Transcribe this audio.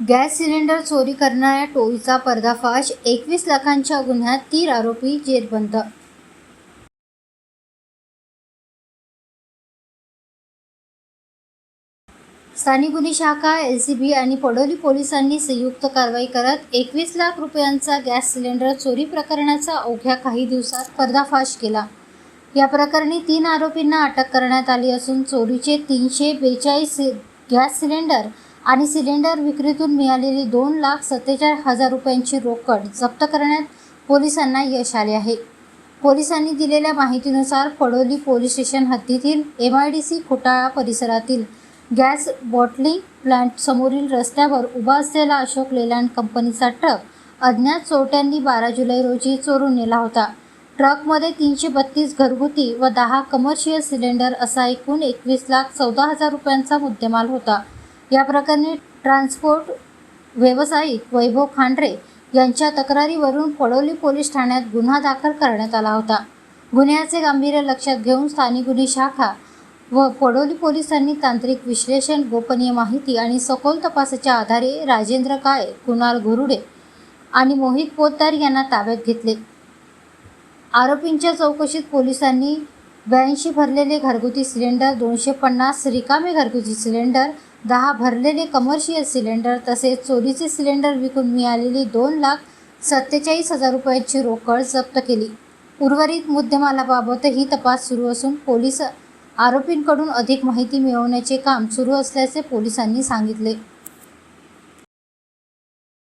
Gas cylinder चोरी करणाऱ्या टोळीचा पर्दाफाश, 21 लाखांच्या गुन्ह्यात 3 आरोपी जेरबंद. स्थानिक गुन्हे शाखा, एलसीबी आणि पडोली पोलिसांनी संयुक्त कारवाई करत 21 लाख रुपयांचा गॅस सिलेंडर चोरी प्रकरणाचा अवघ्या काही दिवसात पर्दाफाश केला. या प्रकरणी 3 आरोपींना अटक करण्यात आली असून चोरीचे 342 गॅस सिलेंडर आणि सिलेंडर विक्रीतून मिळालेली 2,47,000 रुपयांची रोकड जप्त करण्यात पोलिसांना यश आले आहे. पोलिसांनी दिलेल्या माहितीनुसार पडोली पोलीस स्टेशन हद्दीतील MIDC खोटाळा परिसरातील गॅस बॉटलिंग प्लांट समोरील रस्त्यावर उभा असलेला अशोक लेलँड कंपनीचा ट्रक अज्ञात चोरट्यांनी 12 जुलै रोजी चोरून नेला होता. ट्रकमध्ये 332 घरगुती व 10 कमर्शियल सिलेंडर असा एकूण 21,14,000 रुपयांचा मुद्देमाल होता. या प्रकरणी ट्रान्सपोर्ट व्यावसायिक वैभव खांडरे यांच्या तक्रारीवरून पडोली पोलीस ठाण्यात गुन्हा दाखल करण्यात आला होता. गुन्ह्याचे गांभीर्य लक्षात घेऊन स्थानिक गुन्हे शाखा व पडोली पोलिसांनी तांत्रिक विश्लेषण, गोपनीय माहिती आणि सखोल तपासाच्या आधारे राजेंद्र काळे, कुणाल घुरुडे आणि मोहित पोतदार यांना ताब्यात घेतले. आरोपींच्या चौकशीत पोलिसांनी 82 भरलेले घरगुती सिलेंडर, 250 रिकामे घरगुती सिलेंडर, 10 भरलेले कमर्शियल सिलेंडर तसेच चोरीचे सिलेंडर विकून मिळालेली 2,47,000 रुपयांची रोकड जप्त केली. उर्वरित मुद्देमालाबाबतही तपास सुरू असून पोलीस आरोपींकडून अधिक माहिती मिळवण्याचे काम सुरू असल्याचे पोलिसांनी सांगितले.